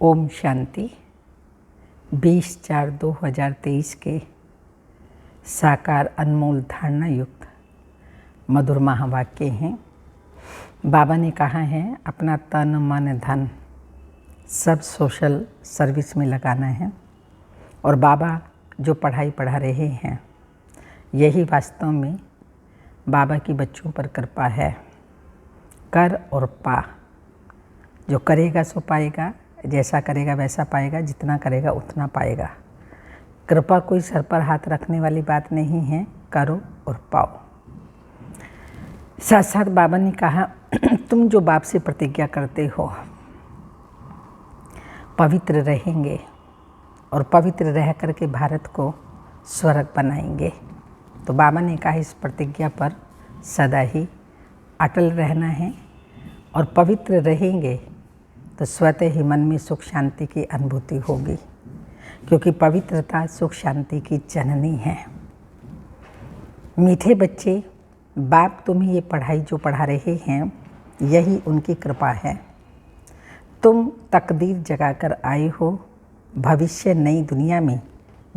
ओम शांति। 20/4/2023 के साकार अनमोल धारणा युक्त मधुर महावाक्य हैं। बाबा ने कहा है अपना तन मन धन सब सोशल सर्विस में लगाना है, और बाबा जो पढ़ाई पढ़ा रहे हैं यही वास्तव में बाबा की बच्चों पर कृपा है। कर और पा, जो करेगा सो पाएगा, जैसा करेगा वैसा पाएगा, जितना करेगा उतना पाएगा। कृपा कोई सर पर हाथ रखने वाली बात नहीं है, करो और पाओ। साथ साथ बाबा ने कहा तुम जो बाप से प्रतिज्ञा करते हो पवित्र रहेंगे और पवित्र रह करके भारत को स्वर्ग बनाएंगे। तो बाबा ने कहा इस प्रतिज्ञा पर सदा ही अटल रहना है, और पवित्र रहेंगे तो स्वतः ही मन में सुख शांति की अनुभूति होगी, क्योंकि पवित्रता सुख शांति की जननी है। मीठे बच्चे, बाप तुम्हें ये पढ़ाई जो पढ़ा रहे हैं यही उनकी कृपा है। तुम तकदीर जगाकर आए हो भविष्य नई दुनिया में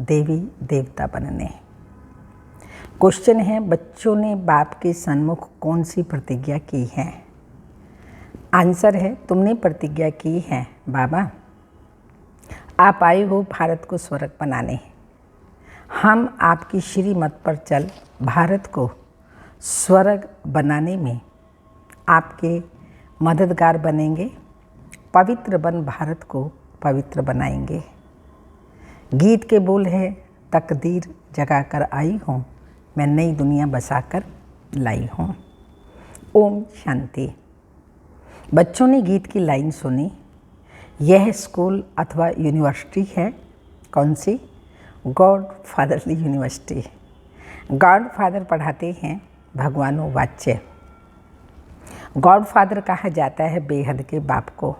देवी देवता बनने। क्वेश्चन है, बच्चों ने बाप के सन्मुख कौन सी प्रतिज्ञा की है? आंसर है, तुमने प्रतिज्ञा की है बाबा आप आए हो भारत को स्वर्ग बनाने। हम आपकी श्रीमत पर चल भारत को स्वर्ग बनाने में आपके मददगार बनेंगे। पवित्र बन भारत को पवित्र बनाएंगे। गीत के बोल है, तकदीर जगाकर आई हूँ मैं नई दुनिया बसाकर लाई हूँ। ओम शांति। बच्चों ने गीत की लाइन सुनी। यह स्कूल अथवा यूनिवर्सिटी है, कौन सी? God fatherly university. God father पढ़ाते हैं भगवानो वाच्य। गॉड फादर कहा जाता है बेहद के बाप को।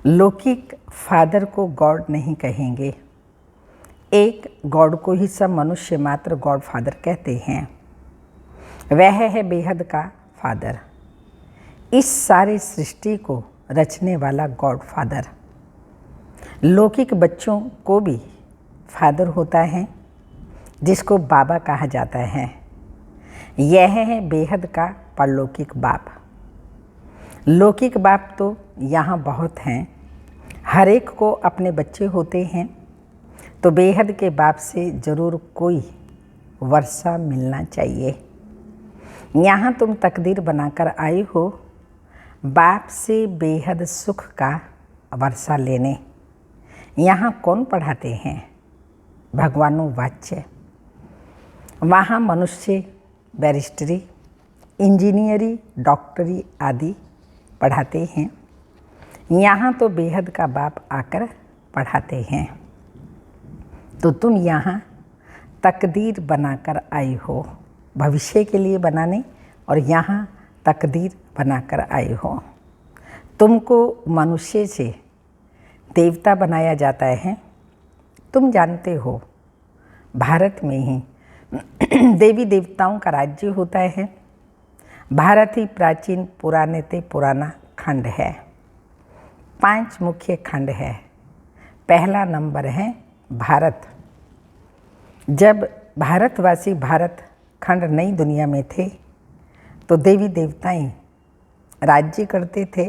लौकिक फादर को गॉड नहीं कहेंगे। एक गॉड को ही सब मनुष्य मात्र गॉड फादर कहते हैं। वह है बेहद का फादर, इस सारे सृष्टि को रचने वाला गॉड फादर। लौकिक बच्चों को भी फादर होता है जिसको बाबा कहा जाता है। यह है बेहद का परलौकिक बाप। लौकिक बाप तो यहाँ बहुत हैं, हर एक को अपने बच्चे होते हैं, तो बेहद के बाप से ज़रूर कोई वर्षा मिलना चाहिए। यहाँ तुम तकदीर बनाकर आए हो बाप से बेहद सुख का वर्षा लेने। यहाँ कौन पढ़ाते हैं? भगवानो वाच्य। वहाँ मनुष्य बैरिस्टरी, इंजीनियरी, डॉक्टरी आदि पढ़ाते हैं। यहाँ तो बेहद का बाप आकर पढ़ाते हैं। तो तुम यहाँ तकदीर बनाकर आए हो भविष्य के लिए बनाने, और यहाँ तकदीर बनाकर आए हो। तुमको मनुष्य से देवता बनाया जाता है। तुम जानते हो भारत में ही देवी देवताओं का राज्य होता है। भारत ही प्राचीन पुराने ते पुराना खंड है। 5 मुख्य खंड है। पहला नंबर है भारत। जब भारतवासी भारत खंड नई दुनिया में थे तो देवी देवताएं राज्य करते थे।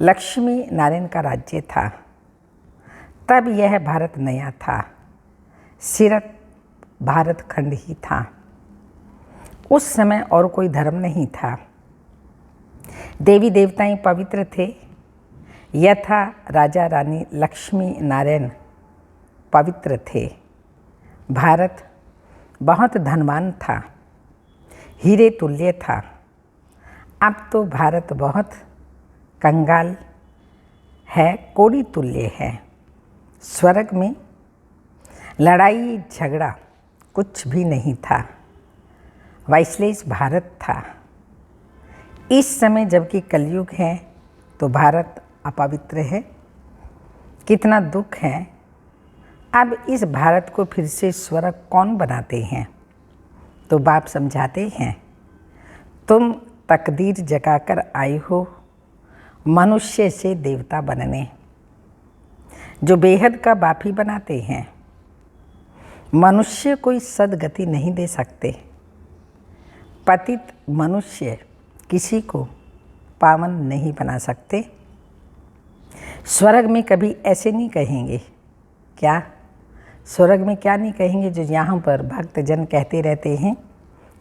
लक्ष्मी नारायण का राज्य था। तब यह भारत नया था, सिर्फ भारत खंड ही था। उस समय और कोई धर्म नहीं था। देवी देवताएं पवित्र थे, यथा राजा रानी लक्ष्मी नारायण पवित्र थे। भारत बहुत धनवान था, हीरे तुल्य था। अब तो भारत बहुत कंगाल है, कोड़ी तुल्य है। स्वर्ग में लड़ाई झगड़ा कुछ भी नहीं था, वाइसलेस भारत था। इस समय जबकि कलयुग है तो भारत अपवित्र है। कितना दुख है। अब इस भारत को फिर से स्वर्ग कौन बनाते हैं? तो बाप समझाते हैं, तुम तकदीर जगाकर आए हो मनुष्य से देवता बनने। जो बेहद का बापी बनाते हैं। मनुष्य कोई सद्गति नहीं दे सकते। पतित मनुष्य किसी को पावन नहीं बना सकते। स्वर्ग में कभी ऐसे नहीं कहेंगे। क्या स्वर्ग में क्या नहीं कहेंगे जो यहाँ पर भक्तजन कहते रहते हैं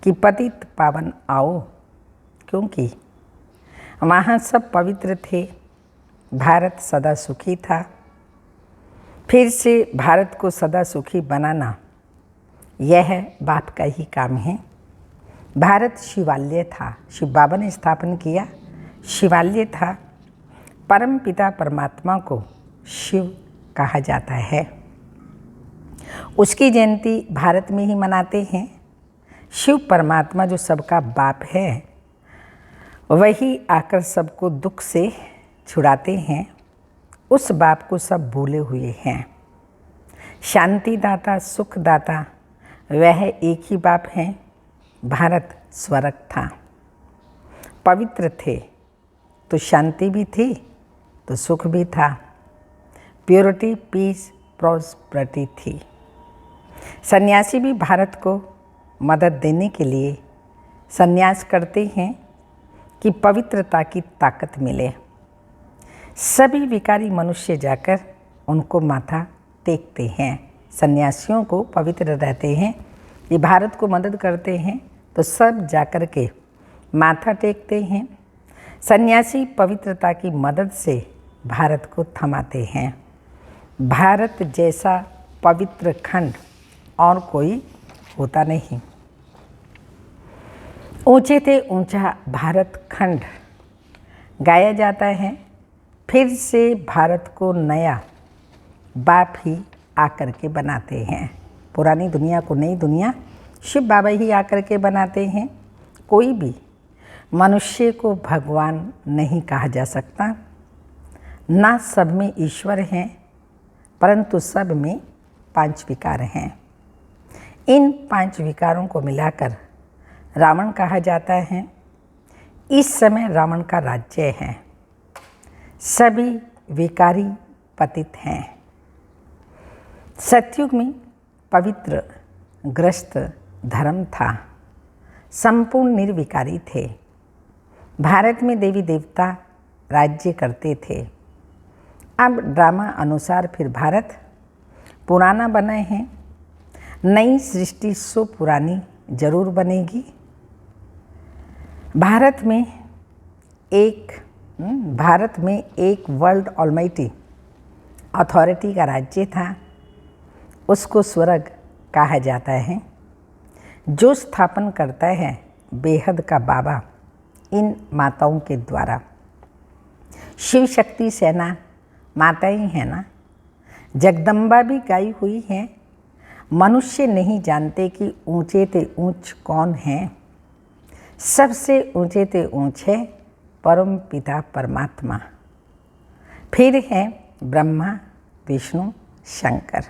कि पतित पावन आओ, क्योंकि वहाँ सब पवित्र थे, भारत सदा सुखी था। फिर से भारत को सदा सुखी बनाना यह बाप का ही काम है। भारत शिवालय था, शिव बाबा ने स्थापन किया, शिवालय था। परम पिता परमात्मा को शिव कहा जाता है। उसकी जयंती भारत में ही मनाते हैं। शिव परमात्मा जो सबका बाप है, वही आकर सबको दुख से छुड़ाते हैं। उस बाप को सब भूले हुए हैं। शांति दाता, सुख दाता, वह एक ही बाप है। भारत स्वर्ग था, पवित्र थे तो शांति भी थी तो सुख भी था। प्योरिटी, पीस, प्रॉस्पेरिटी थी। सन्यासी भी भारत को मदद देने के लिए सन्यास करते हैं कि पवित्रता की ताकत मिले। सभी विकारी मनुष्य जाकर उनको माथा टेकते हैं। सन्यासियों को पवित्र रहते हैं, ये भारत को मदद करते हैं तो सब जाकर के माथा टेकते हैं। सन्यासी पवित्रता की मदद से भारत को थमाते हैं। भारत जैसा पवित्र खंड और कोई होता नहीं। ऊंचे से ऊंचा भारत खंड गाया जाता है। फिर से भारत को नया बाप ही आकर के बनाते हैं। पुरानी दुनिया को नई दुनिया शिव बाबा ही आकर के बनाते हैं। कोई भी मनुष्य को भगवान नहीं कहा जा सकता। ना सब में ईश्वर हैं, परंतु सब में 5 विकार हैं। इन 5 विकारों को मिलाकर रावण कहा जाता है। इस समय रावण का राज्य है। सभी विकारी पतित हैं। सतयुग में पवित्र ग्रस्त धर्म था, संपूर्ण निर्विकारी थे। भारत में देवी देवता राज्य करते थे। अब ड्रामा अनुसार फिर भारत पुराना बना है। नई सृष्टि सो पुरानी जरूर बनेगी। भारत में एक वर्ल्ड ऑलमाइटी अथॉरिटी का राज्य था। उसको स्वर्ग कहा जाता है। जो स्थापन करता है बेहद का बाबा इन माताओं के द्वारा। शिव शक्ति सेना माता ही है ना। जगदम्बा भी गाई हुई है। मनुष्य नहीं जानते कि ऊंचे ते ऊंच कौन है। सबसे ऊंचे ते ऊंच है परम पिता परमात्मा। फिर है ब्रह्मा, विष्णु, शंकर।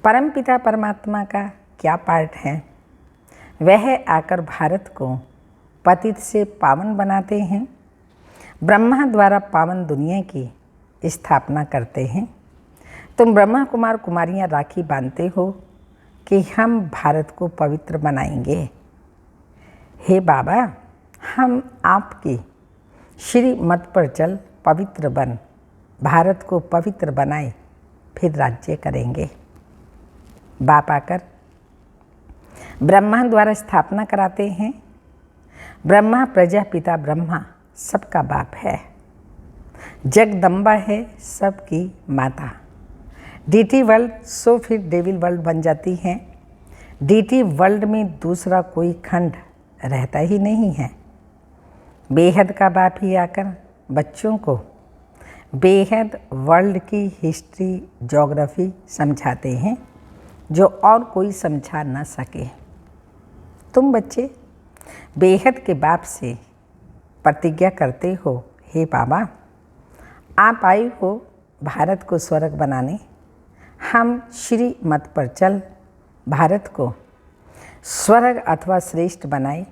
परम पिता परमात्मा का क्या पार्ट है? वह आकर भारत को पतित से पावन बनाते हैं। ब्रह्मा द्वारा पावन दुनिया की स्थापना करते हैं। तुम ब्रह्मा कुमार कुमारियाँ राखी बांधते हो कि हम भारत को पवित्र बनाएंगे। हे बाबा, हम आपकी श्री मत पर चल पवित्र बन, भारत को पवित्र बनाए, फिर राज्य करेंगे। बाप आकर ब्रह्मा द्वारा स्थापना कराते हैं। ब्रह्मा प्रजापिता ब्रह्मा सबका बाप है। जगदम्बा है सबकी माता। डीटी वर्ल्ड सो फिर डेविल वर्ल्ड बन जाती है। डीटी वर्ल्ड में दूसरा कोई खंड रहता ही नहीं है। बेहद का बाप ही आकर बच्चों को बेहद वर्ल्ड की हिस्ट्री, ज्योग्राफी समझाते हैं जो और कोई समझा ना सके। तुम बच्चे बेहद के बाप से प्रतिज्ञा करते हो, हे बाबा, आप आए हो भारत को स्वर्ग बनाने। हम श्री मत पर चल भारत को स्वर्ग अथवा श्रेष्ठ बनाए,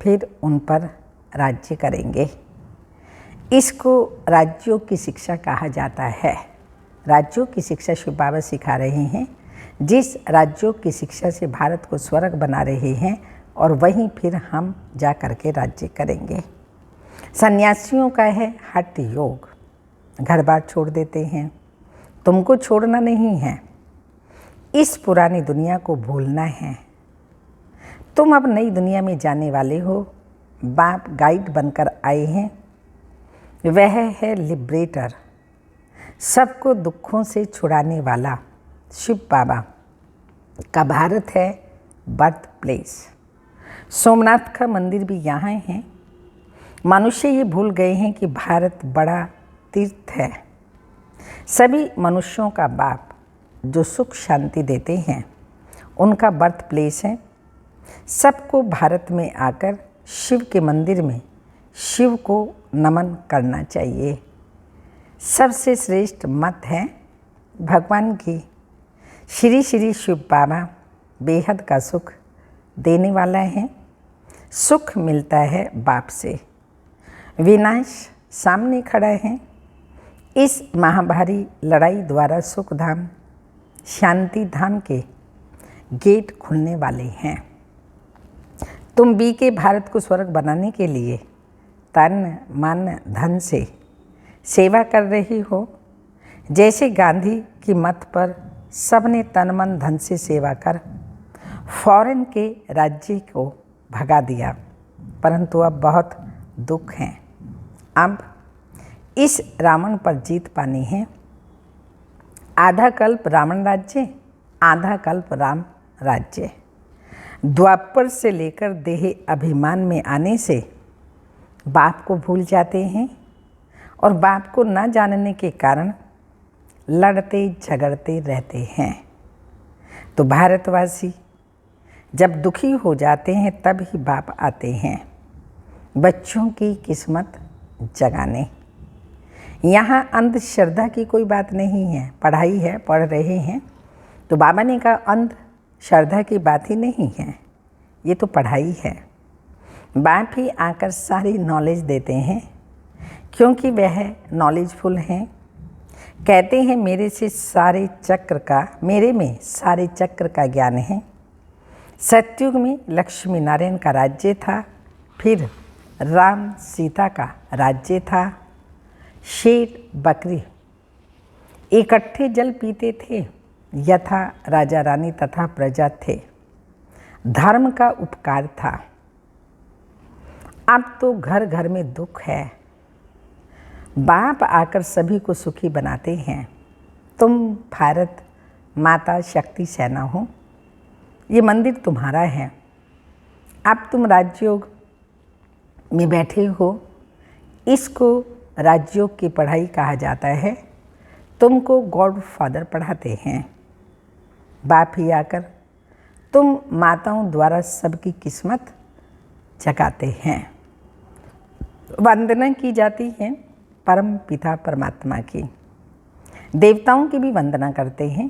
फिर उन पर राज्य करेंगे। इसको राज्यों की शिक्षा कहा जाता है। राज्यों की शिक्षा शिव बाबा सिखा रहे हैं, जिस राज्यों की शिक्षा से भारत को स्वर्ग बना रहे हैं, और वहीं फिर हम जा कर के राज्य करेंगे। सन्यासियों का है हठ योग, घर बार छोड़ देते हैं। तुमको छोड़ना नहीं है, इस पुरानी दुनिया को भूलना है। तुम अब नई दुनिया में जाने वाले हो। बाप गाइड बनकर आए हैं, वह है लिबरेटर, सबको दुखों से छुड़ाने वाला। शिव बाबा का भारत है बर्थ प्लेस। सोमनाथ का मंदिर भी यहाँ है। मनुष्य ये भूल गए हैं कि भारत बड़ा तीर्थ है। सभी मनुष्यों का बाप जो सुख शांति देते हैं, उनका बर्थ प्लेस है। सबको भारत में आकर शिव के मंदिर में शिव को नमन करना चाहिए। सबसे श्रेष्ठ मत है भगवान की। श्री श्री शिव बाबा बेहद का सुख देने वाला है। सुख मिलता है बाप से। विनाश सामने खड़ा है। इस महाभारी लड़ाई द्वारा सुख धाम, शांति धाम के गेट खुलने वाले हैं। तुम बी के भारत को स्वर्ग बनाने के लिए तन मन धन से सेवा कर रही हो। जैसे गांधी की मत पर सबने तन मन धन से सेवा कर फॉरेन के राज्य को भगा दिया, परंतु अब बहुत दुख है। अब इस रावण पर जीत पानी है। आधा कल्प रावण राज्य, आधा कल्प राम राज्य। द्वापर से लेकर देह अभिमान में आने से बाप को भूल जाते हैं, और बाप को न जानने के कारण लड़ते झगड़ते रहते हैं। तो भारतवासी जब दुखी हो जाते हैं तब ही बाप आते हैं बच्चों की किस्मत जगाने। यहाँ अंधश्रद्धा की कोई बात नहीं है। पढ़ाई है, पढ़ रहे हैं, तो बाबा ने कहा अंधश्रद्धा की बात ही नहीं है, ये तो पढ़ाई है। बाप ही आकर सारी नॉलेज देते हैं, क्योंकि वह नॉलेजफुल हैं। कहते हैं मेरे में सारे चक्र का ज्ञान है। सतयुग में लक्ष्मी नारायण का राज्य था, फिर राम सीता का राज्य था। शेर बकरी इकट्ठे जल पीते थे, यथा राजा रानी तथा प्रजा थे। धर्म का उपकार था। अब तो घर घर में दुख है। बाप आकर सभी को सुखी बनाते हैं। तुम भारत माता शक्ति सेना हो, ये मंदिर तुम्हारा है। अब तुम राजयोग में बैठे हो, इसको राजयोग की पढ़ाई कहा जाता है। तुमको गॉड फादर पढ़ाते हैं। बाप ही आकर तुम माताओं द्वारा सबकी किस्मत जगाते हैं। वंदना की जाती है परम पिता परमात्मा की। देवताओं की भी वंदना करते हैं।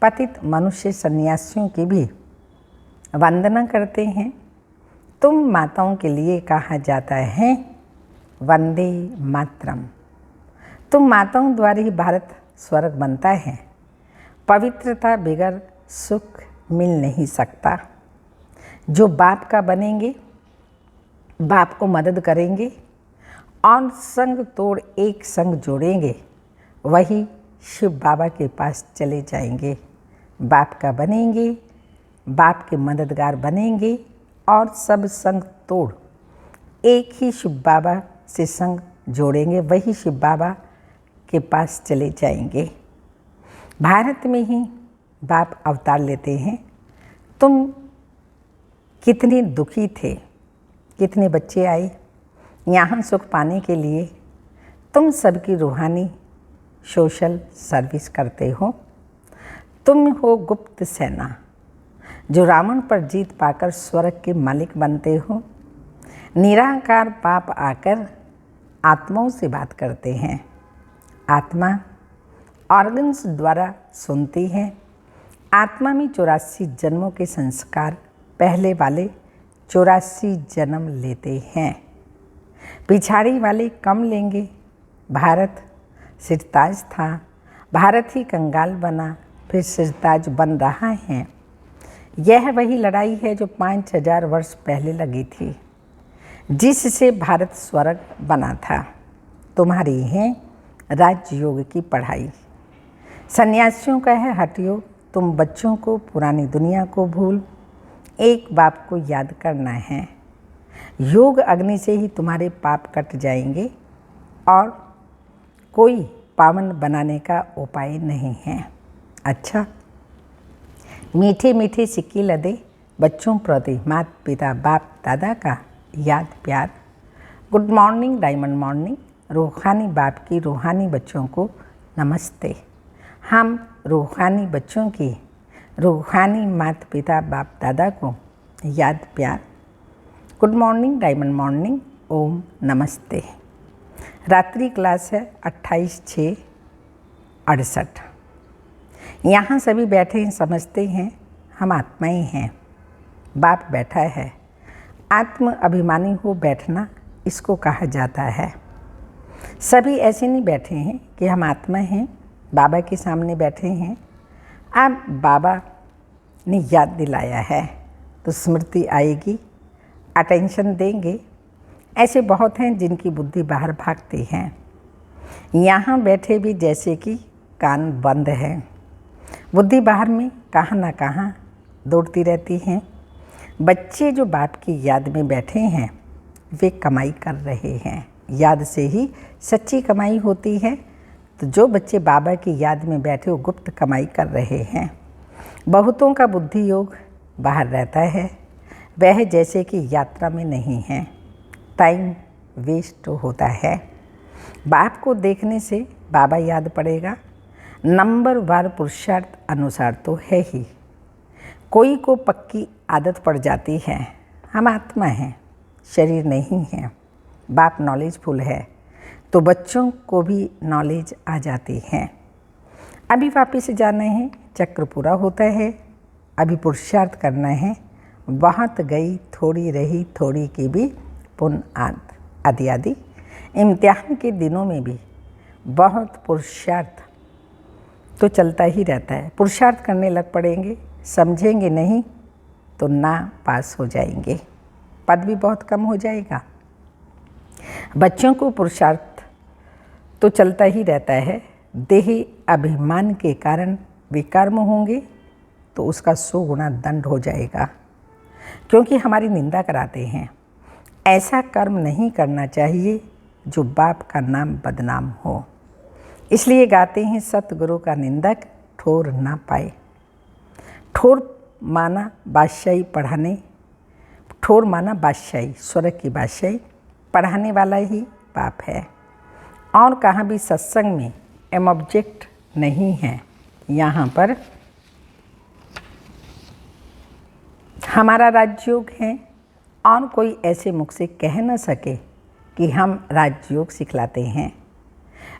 पतित मनुष्य सन्यासियों की भी वंदना करते हैं। तुम माताओं के लिए कहा जाता है वंदे मातरम। तुम माताओं द्वारा ही भारत स्वर्ग बनता है। पवित्रता बगैर सुख मिल नहीं सकता। जो बाप का बनेंगे, बाप को मदद करेंगे और संग तोड़ एक संग जोड़ेंगे, वही शिव बाबा के पास चले जाएंगे। बाप का बनेंगे, बाप के मददगार बनेंगे और सब संग तोड़ एक ही शिव बाबा से संग जोड़ेंगे, वही शिव बाबा के पास चले जाएंगे। भारत में ही बाप अवतार लेते हैं। तुम कितने दुखी थे, कितने बच्चे आए यहाँ सुख पाने के लिए। तुम सबकी रूहानी सोशल सर्विस करते हो। तुम हो गुप्त सेना जो रावण पर जीत पाकर स्वर्ग के मालिक बनते हो। निराकार बाप आकर आत्माओं से बात करते हैं। आत्मा ऑर्गन्स द्वारा सुनती है। आत्मा में 84 जन्मों के संस्कार पहले वाले 84 जन्म लेते हैं, पिछाड़ी वाले कम लेंगे। भारत सिरताज था, भारत ही कंगाल बना फिर सिरताज बन रहा है। यह वही लड़ाई है जो 5000 वर्ष पहले लगी थी, जिससे भारत स्वर्ग बना था। तुम्हारी है राजयोग की पढ़ाई। सन्यासियों का है हठ योग। तुम बच्चों को पुरानी दुनिया को भूल एक बाप को याद करना है। योग अग्नि से ही तुम्हारे पाप कट जाएंगे और कोई पावन बनाने का उपाय नहीं है। अच्छा, मीठे मीठे सिक्के लदे बच्चों प्रति माता पिता बाप दादा का याद प्यार। Good morning diamond morning. रूहानी बाप की रूहानी बच्चों को नमस्ते। हम रूहानी बच्चों की रूहानी माता पिता बाप दादा को याद प्यार। Good morning diamond morning. ओम नमस्ते। रात्रि क्लास है 28/6/68। यहाँ सभी बैठे हैं, समझते हैं हम आत्माएं हैं। बाप बैठा है। आत्म अभिमानी हो बैठना इसको कहा जाता है। सभी ऐसे नहीं बैठे हैं कि हम आत्मा हैं, बाबा के सामने बैठे हैं। अब बाबा ने याद दिलाया है तो स्मृति आएगी, अटेंशन देंगे। ऐसे बहुत हैं जिनकी बुद्धि बाहर भागती है। यहाँ बैठे भी जैसे कि कान बंद है, बुद्धि बाहर में कहाँ ना कहाँ दौड़ती रहती हैं। बच्चे जो बाप की याद में बैठे हैं वे कमाई कर रहे हैं। याद से ही सच्ची कमाई होती है। तो जो बच्चे बाबा की याद में बैठे वो गुप्त कमाई कर रहे हैं। बहुतों का बुद्धि योग बाहर रहता है, वह जैसे कि यात्रा में नहीं है, टाइम वेस्ट होता है। बाप को देखने से बाबा याद पड़ेगा। नंबर वार पुरुषार्थ अनुसार तो है ही। कोई को पक्की आदत पड़ जाती है। हम आत्मा हैं, शरीर नहीं है। बाप नॉलेजफुल है तो बच्चों को भी नॉलेज आ जाती है। अभी वापिस जाना है, चक्र पूरा होता है। अभी पुरुषार्थ करना है। बहुत गई थोड़ी रही थोड़ी की भी पुण्य आदि आदि। इम्तिहान के दिनों में भी बहुत पुरुषार्थ तो चलता ही रहता है। पुरुषार्थ करने लग पड़ेंगे, समझेंगे नहीं तो ना पास हो जाएंगे, पद भी बहुत कम हो जाएगा। बच्चों को पुरुषार्थ तो चलता ही रहता है। देही अभिमान के कारण विकर्म होंगे तो उसका 100 गुना दंड हो जाएगा, क्योंकि हमारी निंदा कराते हैं। ऐसा कर्म नहीं करना चाहिए जो बाप का नाम बदनाम हो। इसलिए गाते हैं सतगुरु का निंदक ठोर ना पाए। ठोर माना बादशाही पढ़ाने, ठोर माना बादशाही, स्वर्ग की बादशाही पढ़ाने वाला ही बाप है। और कहाँ भी सत्संग में एम ऑब्जेक्ट नहीं है। यहाँ पर हमारा राजयोग है और कोई ऐसे मुख से कह न सके कि हम राजयोग सिखलाते हैं।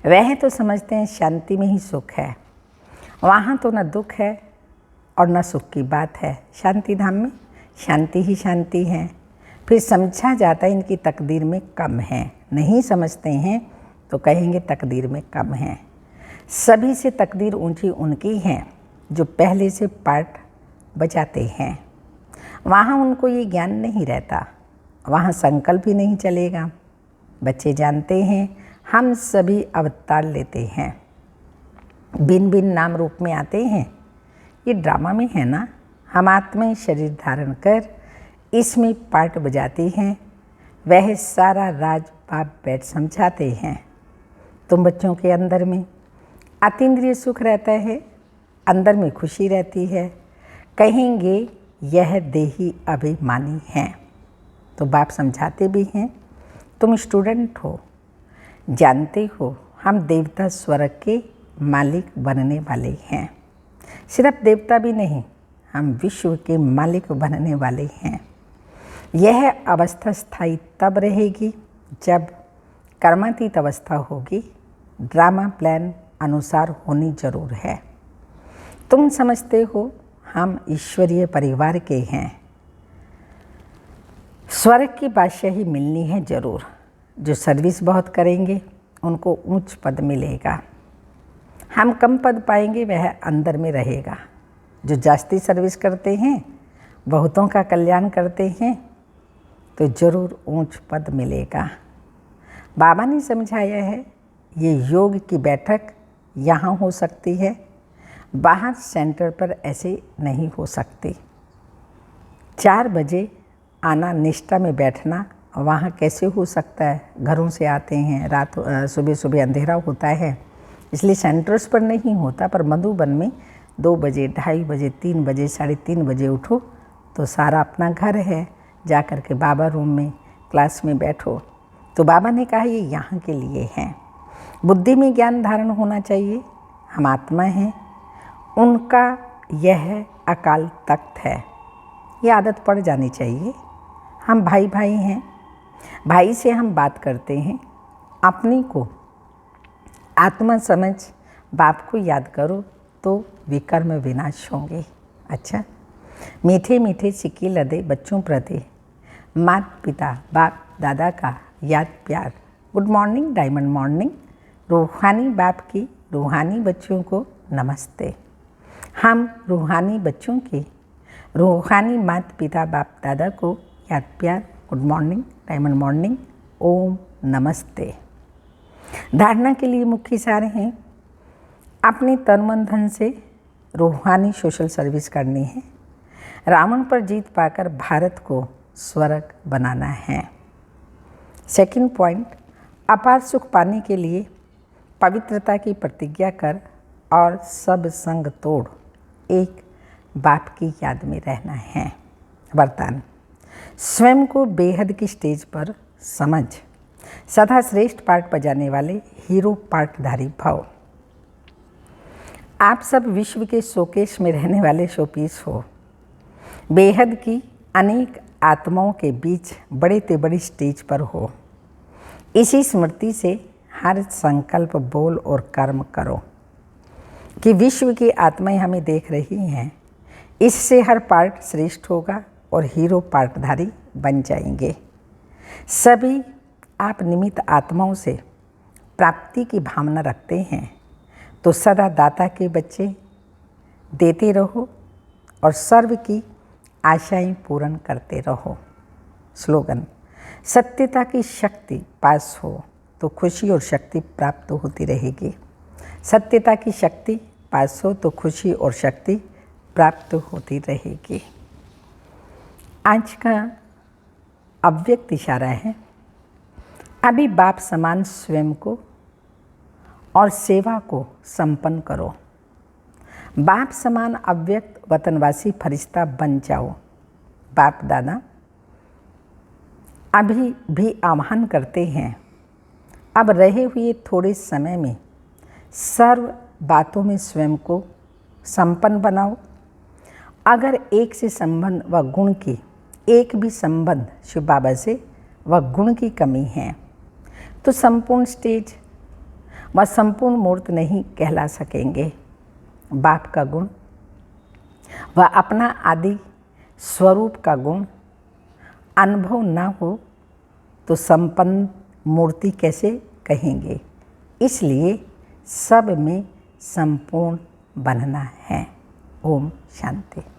वह तो समझते हैं शांति में ही सुख है। वहाँ तो न दुख है और न सुख की बात है। शांति धाम में शांति ही शांति है। फिर समझा जाता है इनकी तकदीर में कम है। नहीं समझते हैं तो कहेंगे तकदीर में कम है। सभी से तकदीर ऊंची उनकी है जो पहले से पाठ बजाते हैं। वहाँ उनको ये ज्ञान नहीं रहता, वहाँ संकल्प ही नहीं चलेगा। बच्चे जानते हैं हम सभी अवतार लेते हैं, भिन्न भिन्न नाम रूप में आते हैं। ये ड्रामा में है ना। हम आत्मा शरीर धारण कर इसमें पार्ट बजाते हैं। वह सारा राज बाप बैठ समझाते हैं। तुम बच्चों के अंदर में अतीन्द्रिय सुख रहता है, अंदर में खुशी रहती है। कहेंगे यह देही अभिमानी है। तो बाप समझाते भी हैं। तुम स्टूडेंट हो, जानते हो हम देवता स्वर्ग के मालिक बनने वाले हैं। सिर्फ देवता भी नहीं, हम विश्व के मालिक बनने वाले हैं। यह अवस्था स्थायी तब रहेगी जब कर्मातीत अवस्था होगी। ड्रामा प्लान अनुसार होनी जरूर है। तुम समझते हो हम ईश्वरीय परिवार के हैं। स्वर्ग की बादशाही मिलनी है जरूर। जो सर्विस बहुत करेंगे उनको ऊंच पद मिलेगा। हम कम पद पाएंगे वह अंदर में रहेगा। जो जास्ती सर्विस करते हैं, बहुतों का कल्याण करते हैं, तो ज़रूर ऊंच पद मिलेगा। बाबा ने समझाया है ये योग की बैठक यहाँ हो सकती है, बाहर सेंटर पर ऐसे नहीं हो सकती। 4 बजे आना, निष्ठा में बैठना वहाँ कैसे हो सकता है? घरों से आते हैं, रात सुबह सुबह अंधेरा होता है, इसलिए सेंटर्स पर नहीं होता। पर मधुबन में 2 बजे, 2:30 बजे, 3 बजे, 3:30 बजे उठो तो सारा अपना घर है, जा कर के बाबा रूम में क्लास में बैठो। तो बाबा ने कहा ये यहाँ के लिए हैं। बुद्धि में ज्ञान धारण होना चाहिए। हम आत्मा हैं, उनका यह अकाल तख्त है, ये आदत पड़ जानी चाहिए। हम भाई भाई हैं, भाई से हम बात करते हैं। अपनी को आत्मा समझ बाप को याद करो तो विकर्म विनाश होंगे। अच्छा, मीठे मीठे सिक्के लदे बच्चों प्रति माता पिता बाप दादा का याद प्यार। Good morning, diamond morning. रूहानी बाप की रूहानी बच्चों को नमस्ते। हम रूहानी बच्चों की रूहानी माता पिता बाप दादा को याद प्यार। गुड मॉर्निंग, डायमंड मॉर्निंग, ओम नमस्ते। धारणा के लिए मुख्य सार हैं, अपने तन मन धन से रूहानी सोशल सर्विस करनी है। रावण पर जीत पाकर भारत को स्वर्ग बनाना है। सेकंड पॉइंट, अपार सुख पाने के लिए पवित्रता की प्रतिज्ञा कर और सब संग तोड़ एक बाप की याद में रहना है। वरदान, स्वयं को बेहद की स्टेज पर समझ, सदा श्रेष्ठ पार्ट बजाने वाले हीरो पार्टधारी भव। आप सब विश्व के शोकेश में रहने वाले शोपीस हो। बेहद की अनेक आत्माओं के बीच बड़े ते बड़ी स्टेज पर हो। इसी स्मृति से हर संकल्प बोल और कर्म करो कि विश्व की आत्माएं हमें देख रही हैं। इससे हर पार्ट श्रेष्ठ होगा और हीरो पार्टधारी बन जाएंगे। सभी आप निमित्त आत्माओं से प्राप्ति की भावना रखते हैं तो सदा दाता के बच्चे देते रहो और सर्व की आशाएं पूर्ण करते रहो। स्लोगन, सत्यता की शक्ति पास हो तो खुशी और शक्ति प्राप्त होती रहेगी। सत्यता की शक्ति पास हो तो खुशी और शक्ति प्राप्त होती रहेगी। आज का अव्यक्त इशारा है, अभी बाप समान स्वयं को और सेवा को संपन्न करो। बाप समान अव्यक्त वतनवासी फरिश्ता बन जाओ। बाप दादा अभी भी आह्वान करते हैं, अब रहे हुए थोड़े समय में सर्व बातों में स्वयं को संपन्न बनाओ। अगर एक से संबंध व गुण की एक भी संबंध शिव बाबा से व गुण की कमी है तो संपूर्ण स्टेज व संपूर्ण मूर्त नहीं कहला सकेंगे। बाप का गुण व अपना आदि स्वरूप का गुण अनुभव न हो तो संपन्न मूर्ति कैसे कहेंगे। इसलिए सब में संपूर्ण बनना है। ओम शांति।